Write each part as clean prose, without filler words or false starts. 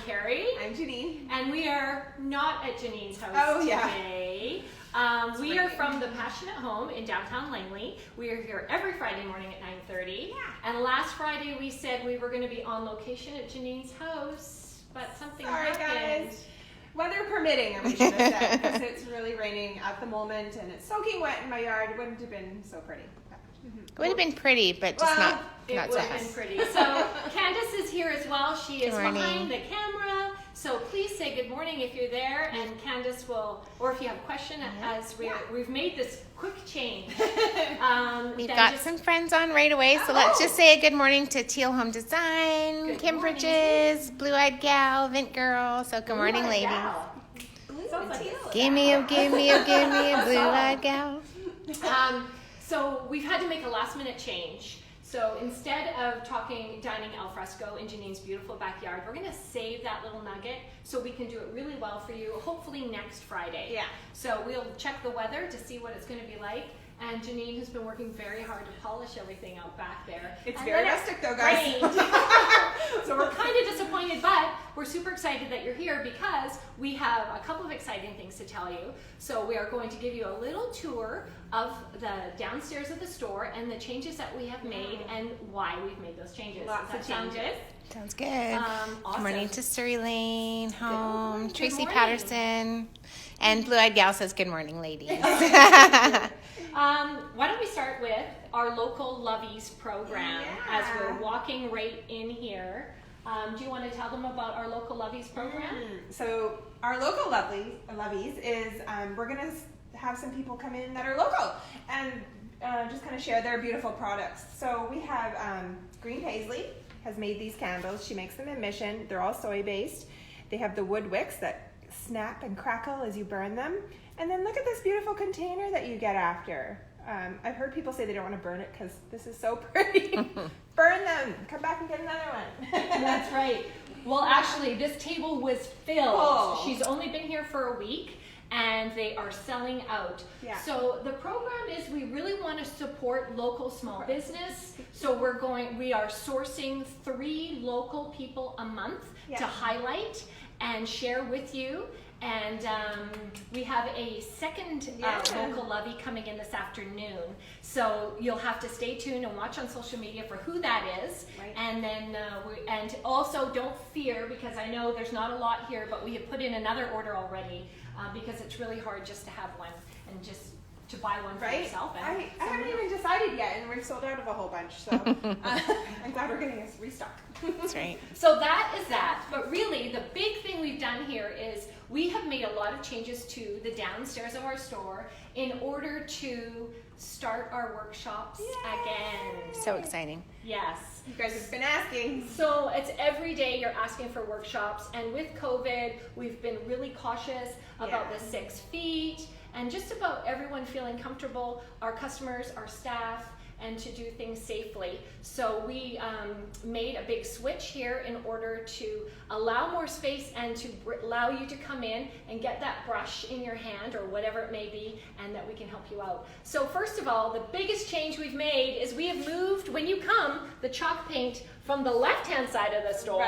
Carrie. I'm Janine. And we are not at Janine's house today. We are from the Passionate Home in Downtown Langley. We are here every Friday morning at 9:30. Yeah. And last Friday we said we were going to be on location at Janine's house, but something happened. Guys. Weather permitting, we should have said, because it's really raining at the moment and it's soaking wet in my yard. It wouldn't have been so pretty. It would have been pretty, but just not It so would have been pretty. So Candace is here as well. She is behind the camera. So please say good morning if you're there, and Candace will, or if you have a question, as we've made this quick change. We've got some friends on right away, so let's just say a good morning to Teal Home Design, Kim Bridges, Blue Eyed Gal, Vint Girl. So good morning, ladies. Give me a Blue Eyed Gal. So we've had to make a last minute change. So instead of talking dining al fresco in Janine's beautiful backyard, we're going to save that little nugget so we can do it really well for you, hopefully next Friday. Yeah. So we'll check the weather to see what it's going to be like. And Janine has been working very hard to polish everything out back there. It's very rustic though, guys. So we're kind of disappointed, but we're super excited that you're here because we have a couple of exciting things to tell you. So we are going to give you a little tour of the downstairs of the store and the changes that we have made and why we've made those changes. Lots of changes. Sounds good. Awesome. Good morning to Surrey Lane Home, Tracy Patterson, and Blue Eyed Gal says good morning, ladies. Why don't we start with our local Lovelies program as we're walking right in here. Do you want to tell them about our local Lovelies program? So our local Lovelies is we're going to have some people come in that are local and just kind of share their beautiful products. So we have Green Paisley has made these candles. She makes them in Mission. They're all soy based. They have the wood wicks that snap and crackle as you burn them. And then look at this beautiful container that you get after. I've heard people say they don't want to burn it because this is so pretty. Burn them. Come back and get another one. That's right. Well, actually, this table was filled. She's only been here for a week, and they are selling out. Yeah. So the program is we really want to support local small business. So we are sourcing 3 local people a month to highlight and share with you. And we have a second local lovey coming in this afternoon. So you'll have to stay tuned and watch on social media for who that is. Right. And then and also don't fear, because I know there's not a lot here, but we have put in another order already because it's really hard just to have one and just to buy one for yourself. And I haven't even decided yet, and we've sold out of a whole bunch. So I'm glad we're getting a restock. That's right. So that is that. But really, the big thing we've done here is we have made a lot of changes to the downstairs of our store in order to start our workshops again. So exciting. Yes. You guys have been asking. So it's every day you're asking for workshops, and with COVID, we've been really cautious about the 6 feet and just about everyone feeling comfortable, our customers, our staff, and to do things safely. So we made a big switch here in order to allow more space and to allow you to come in and get that brush in your hand or whatever it may be, and that we can help you out. So first of all, the biggest change we've made is we have moved, when you come, the chalk paint from the left-hand side of the store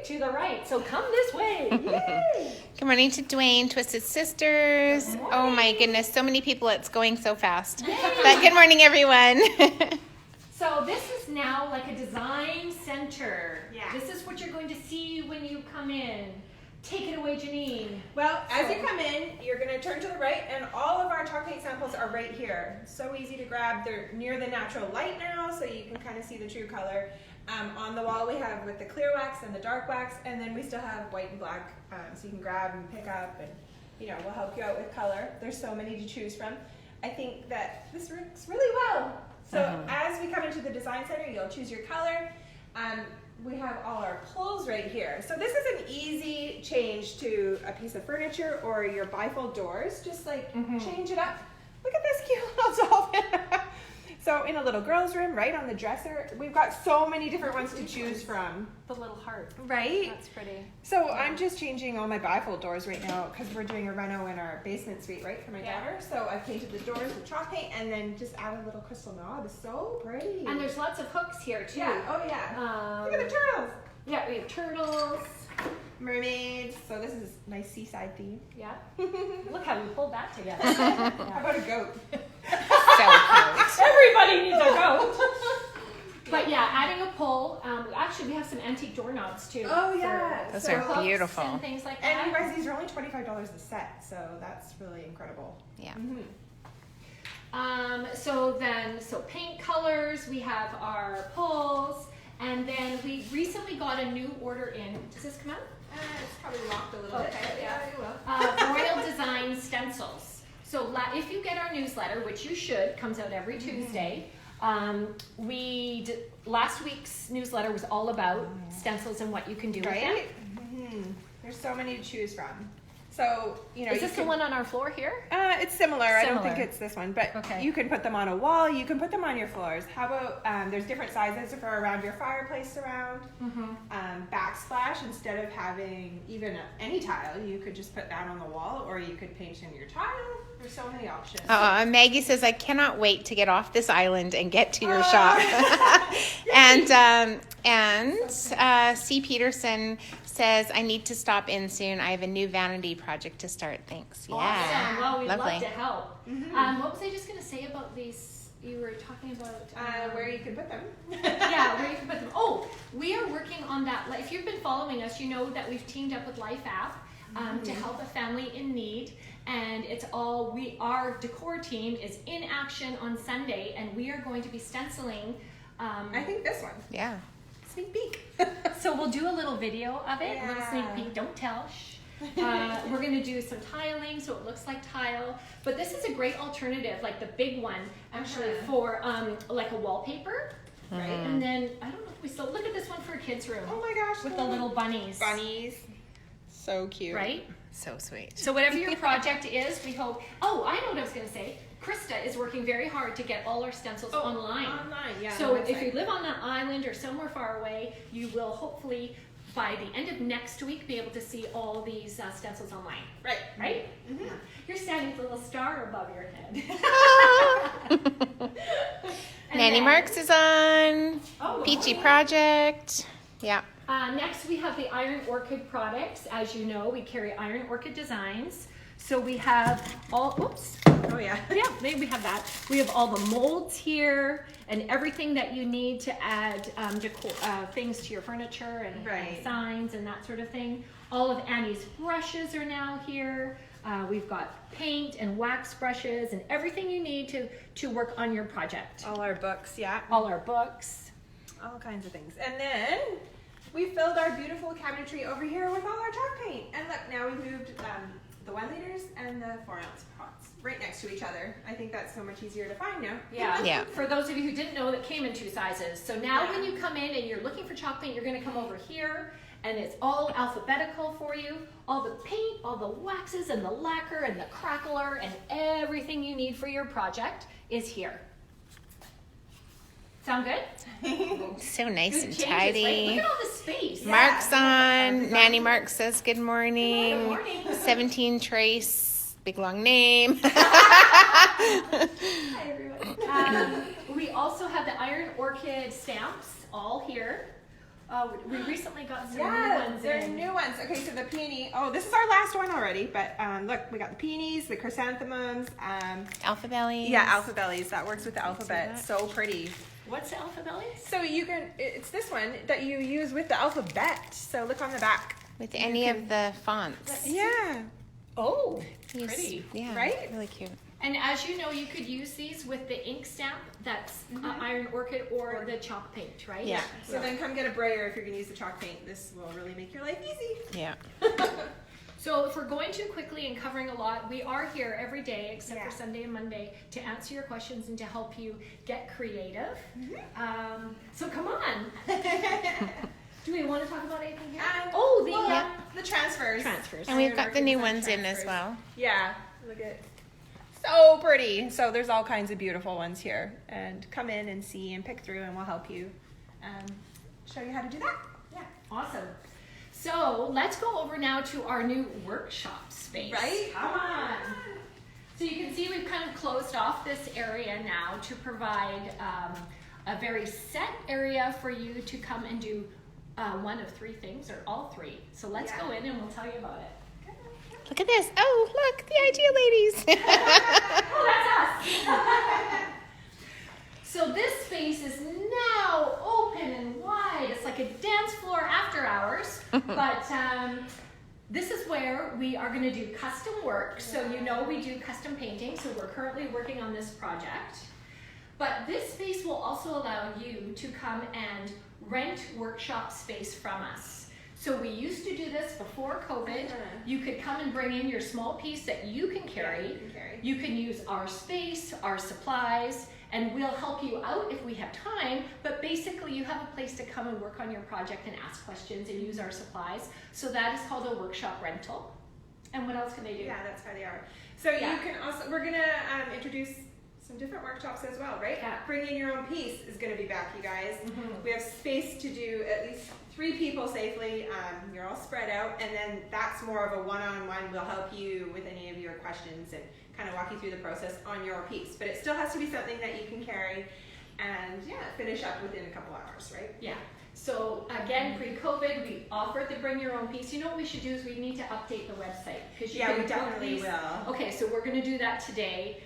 to the right. So come this way. Yay! Good morning to Dwayne, Twisted Sisters. Oh my goodness, so many people. It's going so fast. But good morning, everyone. So this is now like a design center. Yeah. This is what you're going to see when you come in. Take it away, Janine. Well, as you come in, you're going to turn to the right, and all of our chalk paint samples are right here. So easy to grab. They're near the natural light now, so you can kind of see the true color. On the wall we have with the clear wax and the dark wax, and then we still have white and black, so you can grab and pick up, and we'll help you out with color. There's so many to choose from. I think that this works really well. So as we come into the design center, you'll choose your color. We have all our pulls right here. So this is an easy change to a piece of furniture or your bifold doors. Just like change it up. Look at this cute little dolphin. So in a little girl's room, right on the dresser, we've got so many different ones to choose from. The little heart. Right? That's pretty. So I'm just changing all my bifold doors right now because we're doing a reno in our basement suite, right, for my daughter. So I've painted the doors with chalk paint and then just added a little crystal knob. It's so pretty. And there's lots of hooks here too. Yeah. Oh yeah. Look at the turtles. Yeah, we have turtles. mermaids. So this is nice seaside theme. Yeah. Look how we pulled that together. How about a goat? So cute. Everybody needs a goat. But yeah, adding a pole. Actually, we have some antique doorknobs too. Oh yeah, Those so are beautiful. And things like And that. you guys, these are only $25 a set, so that's really incredible. Yeah. So paint colors. We have our poles, and then we recently got a new order in. Does this come out? It's probably locked a little bit. Okay, Yeah, it will. Royal Design Stencils. So if you get our newsletter, which you should, comes out every Tuesday. Last week's newsletter was all about stencils and what you can do with them. There's so many to choose from. So, you know, Is this the one on our floor here? It's similar. I don't Similar. think it's this one, but Okay. you can put them on a wall. You can put them on your floors. How about there's different sizes for around your fireplace surround. Backsplash, instead of having even any tile, you could just put that on the wall, or you could paint in your tile. There's so many options. Maggie says, I cannot wait to get off this island and get to your shop. and C. Peterson says, I need to stop in soon. I have a new vanity project to start. Thanks. Yeah. Awesome. Well, we'd Lovely. love to help. What was I just going to say about these? You were talking about where you can put them. yeah, where you can put them. Oh, we are working on that. If you've been following us, you know that we've teamed up with Life App to help a family in need. And it's all, our decor team is in action on Sunday, and we are going to be stenciling. I think this one. Yeah. Sneak peek. So we'll do a little video of it, a little Yeah. sneak peek, don't tell, shh. We're going to do some tiling so it looks like tile, but this is a great alternative, like the big one actually for like a wallpaper, right? And then I don't know if we still look at this one for a kid's room. Oh my gosh. With the little bunnies. Bunnies. So cute. Right? So sweet. So whatever your project is, we hope. Oh, I know what I was going to say. Krista is working very hard to get all our stencils online. Online, yeah. So on the if you website. live on an island or somewhere far away, you will hopefully by the end of next week be able to see all these stencils online. Right. Right? Yeah. You're standing with a little star above your head. Nanny Marks is on. Peachy Project. Yeah. Next we have the Iron Orchid products. As you know, we carry Iron Orchid designs. So we have all, oops. Oh yeah. Yeah, we have that. We have all the molds here and everything that you need to add decor, things to your furniture and signs and that sort of thing. All of Annie's brushes are now here. We've got paint and wax brushes and everything you need to work on your project. All our books, yeah. All our books. All kinds of things. And then we filled our beautiful cabinetry over here with all our chalk paint. And look, now we moved the 1 liters and the 4 ounce pots right next to each other. I think that's so much easier to find now. Yeah. For those of you who didn't know, that came in 2 sizes. So now when you come in and you're looking for chalk paint, you're going to come over here and it's all alphabetical for you. All the paint, all the waxes and the lacquer and the crackler and everything you need for your project is here. Sound good? So nice Good and changes, tidy. right? Look at all the space. Mark's on. Nanny Mark says good morning. Good morning. 17 Trace, big long name. Hi, everyone. We also have the Iron Orchid stamps all here. We recently got some new ones they're in. new ones. Okay, so the peony. Oh, this is our last one already, but look, we got the peonies, the chrysanthemums. Alphabellies. Yeah, alphabellies. That works with the alphabet. So pretty. What's the alphabellies? So you can, it's this one that you use with the alphabet. So look on the back. With any of the fonts. Yeah. Oh, Yes. pretty. Yeah, Right? really cute. And as you know, you could use these with the ink stamp that's Iron Orchid or the chalk paint, right? Yeah. So then come get a brayer if you're going to use the chalk paint. This will really make your life easy. Yeah. So if we're going too quickly and covering a lot, we are here every day except for Sunday and Monday to answer your questions and to help you get creative. So come on. Do we want to talk about anything here? The transfers. Transfers. And we've got the new ones in as well. Yeah. Look at so pretty. So there's all kinds of beautiful ones here. And come in and see and pick through and we'll help you show you how to do that. Yeah. Awesome. So let's go over now to our new workshop space. Right? Come on. So you can see we've kind of closed off this area now to provide a very set area for you to come and do one of three things, or all three. So let's go in and we'll tell you about it. Look at this. Oh, look, the Idea Ladies. Oh, that's us. So this space is now open and wide. It's like a dance floor after hours. But this is where we are going to do custom work. So you know we do custom painting. So we're currently working on this project. But this space will also allow you to come and rent workshop space from us. So we used to do this before COVID. You could come and bring in your small piece that you can carry. You can use our space, our supplies, and we'll help you out if we have time, but basically you have a place to come and work on your project and ask questions and use our supplies. So that is called a workshop rental. And what else can they do? Yeah, that's how they are. So you can also, we're gonna introduce some different workshops as well, right? Yeah. Bring in your own piece is gonna be back, you guys. We have space to do at least 3 people safely. You're all spread out, and then that's more of a one-on-one. We'll help you with any of your questions and kind of walk you through the process on your piece. But it still has to be something that you can carry and finish up within a couple hours, right? Yeah. So again, pre-COVID, we offered the bring your own piece. You know what we should do is we need to update the website. We definitely will. Okay, so we're going to do that today,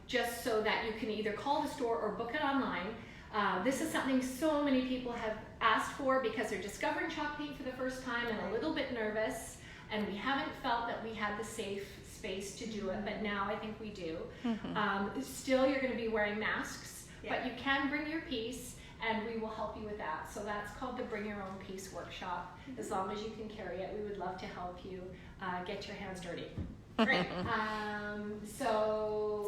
just so that you can either call the store or book it online. This is something so many people have asked for because they're discovering chalk paint for the first time and a little bit nervous, and we haven't felt that we had the safe space to do it, but now I think we do. Still, you're going to be wearing masks, but you can bring your piece, and we will help you with that. So that's called the Bring Your Own Piece workshop. As long as you can carry it, we would love to help you get your hands dirty. Great. And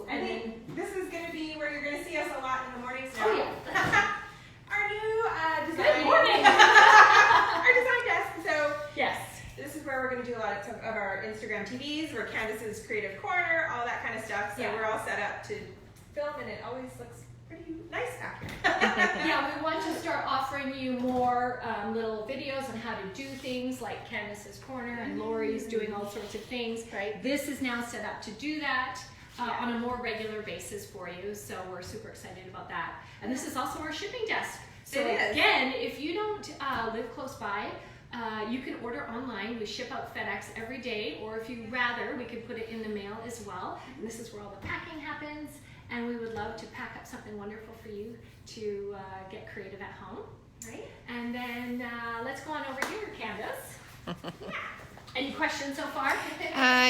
then this is going to be where you're going to see us a lot in the mornings now. Oh yeah. Our new design. Good morning. Our design desk. So yes. This is where we're going to do a lot of our Instagram TVs, where Candace's creative corner, all that kind of stuff. So we're all set up to film, and it always looks pretty nice back here. We want to start offering you more little videos on how to do things, like Candace's corner and Lori's doing all sorts of things. Right. This is now set up to do that on a more regular basis for you. So we're super excited about that. And this is also our shipping desk. So again, if you don't live close by, you can order online. We ship out FedEx every day, or if you rather, we can put it in the mail as well. And this is where all the packing happens, and we would love to pack up something wonderful for you to get creative at home. Right? And then let's go on over here, Candace. Any questions so far?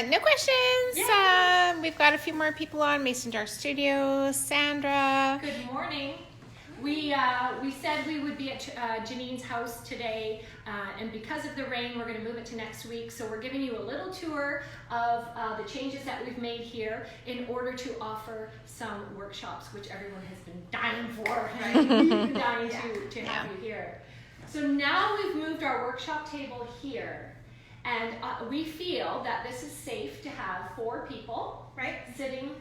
No questions. We've got a few more people on. Mason Jar Studio, Sandra. Good morning. We said we would be at Janine's house today, and because of the rain, we're going to move it to next week. So we're giving you a little tour of the changes that we've made here in order to offer some workshops, which everyone has been dying for, right? We've been dying to have you here. So now we've moved our workshop table here, and we feel that this is safe to have 4 people, right, sitting.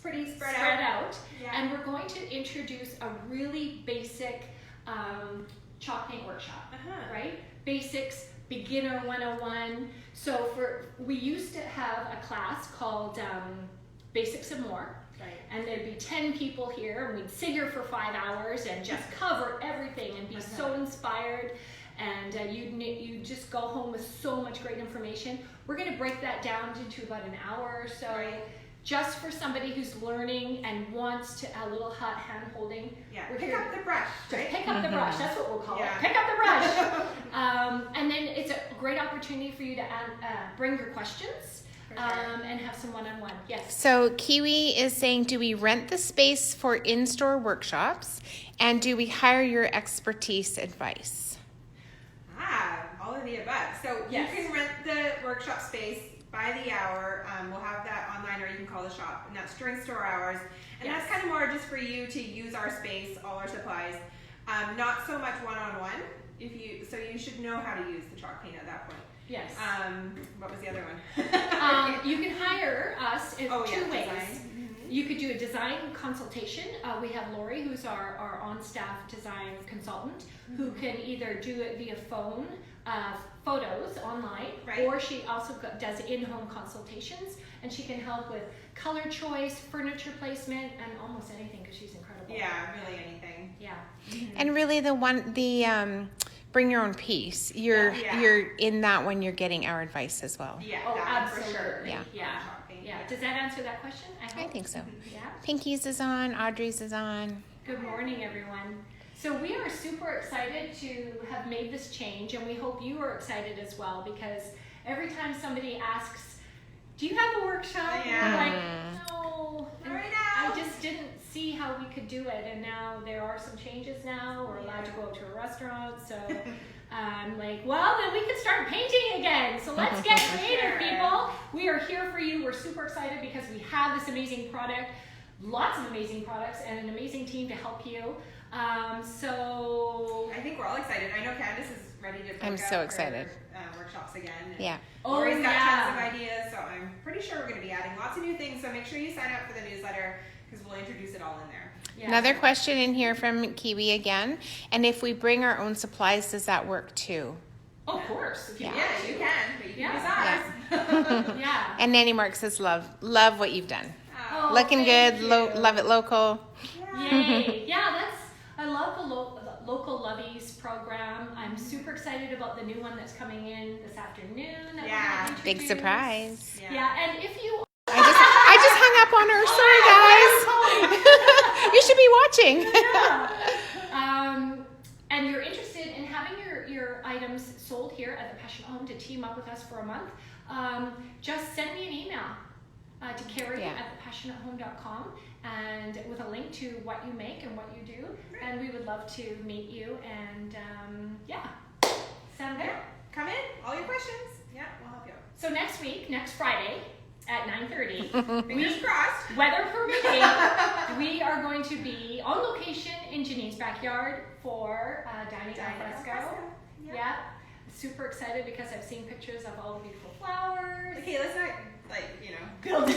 Pretty spread out. And we're going to introduce a really basic chalk paint workshop, right? Basics, beginner 101. So we used to have a class called Basics and More, and there'd be 10 people here, and we'd sit here for 5 hours and just cover everything and be so inspired, and you'd just go home with so much great information. We're going to break that down into about an hour or so. Just for somebody who's learning and wants to a little hot hand holding. Pick up the brush. Just pick up the brush. That's what we'll call it. Pick up the brush. And then it's a great opportunity for you to bring your questions and have some one-on-one. Yes. So Kiwi is saying, do we rent the space for in-store workshops, and do we hire your expertise advice? All of the above. So you can rent the workshop space by the hour. We'll have that online, or you can call the shop, and that's during store hours. And that's kind of more just for you to use our space, all our supplies. Not so much one-on-one. So you should know how to use the chalk paint at that point. Yes. What was the other one? You can hire us in 2 ways. Design. You could do a design consultation. We have Lori, who's our on-staff design consultant, who can either do it via phone, photos online, or she also does in-home consultations, and she can help with color choice, furniture placement, and almost anything, because she's incredible. Yeah, really anything. Yeah. And really, the bring your own piece. You're in that when you're getting our advice as well. Yeah, Oh, absolutely. absolutely. For sure. Yeah. Does that answer that question? I think so. Yeah. Pinky's is on. Audrey's is on. Good morning, everyone. So we are super excited to have made this change, and we hope you are excited as well, because every time somebody asks, do you have a workshop? Yeah. We're like, no. Not right now. I just didn't see how we could do it, and now there are some changes now. We're allowed to go out to a restaurant, so I'm like, well, then we could start painting again. So let's get creative, people. We are here for you. We're super excited because we have this amazing product, lots of amazing products, and an amazing team to help you. So I think we're all excited. I know Candace is ready to pick I'm up so excited. her, workshops again. Yeah. Lori's got tons of ideas, so I'm pretty sure we're going to be adding lots of new things. So make sure you sign up for the newsletter because we'll introduce it all in there. Yeah. Another question in here from Kiwi again. And if we bring our own supplies, does that work too? Oh, of course. If you Yeah, you can. But you can use ours. Yeah. And Nanny Mark says, love what you've done. Oh, Looking thank good, you. love it local. Yay. Yeah, I love the local Lovelies program. I'm super excited about the new one that's coming in this afternoon. That Yeah. we're gonna Big introduce. surprise. Yeah, and if you I just hung up on her. Sorry, guys. You should be watching. And you're interested in having your items sold here at the Passion Home to team up with us for a month, just send me an email to carrie@thepassionatehome.com and with a link to what you make and what you do, and we would love to meet you. And sound good? Come in, all your questions. Yeah, we'll help you out. So next Friday at 9:30, Fingers crossed. weather permitting, we are going to be on location in Janine's backyard for Dining Al Fresco. Yeah, super excited because I've seen pictures of all the beautiful flowers. Okay, let's not build it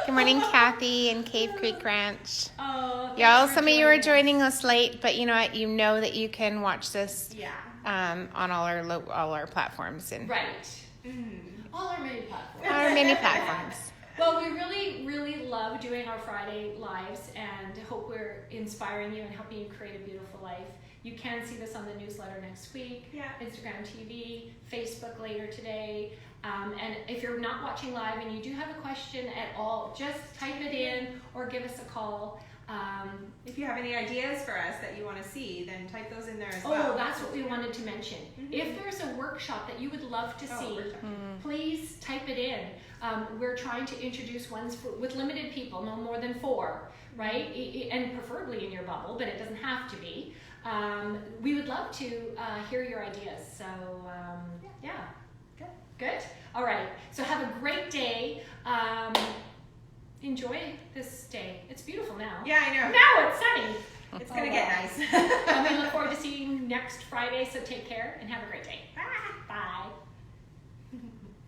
Good morning, Kathy in Cave Creek Ranch. Oh, Y'all, some of you are joining us late, but you know what? You know that you can watch this on all our platforms and right. All our many platforms. our many platforms. Well, we really, really love doing our Friday lives and hope we're inspiring you and helping you create a beautiful life. You can see this on the newsletter next week, Instagram TV, Facebook later today. And if you're not watching live and you do have a question at all, just type it in or give us a call. If you have any ideas for us that you want to see, then type those in there as well. Oh, that's what we wanted to mention. If there's a workshop that you would love to see, please type it in. We're trying to introduce ones with limited people, no more than 4, right? And preferably in your bubble, but it doesn't have to be. We would love to hear your ideas. So, Good? All right. So have a great day. Enjoy this day. It's beautiful now. Yeah, I know. Now it's sunny. It's going to get nice. And we look forward to seeing you next Friday. So take care and have a great day. Bye. Bye.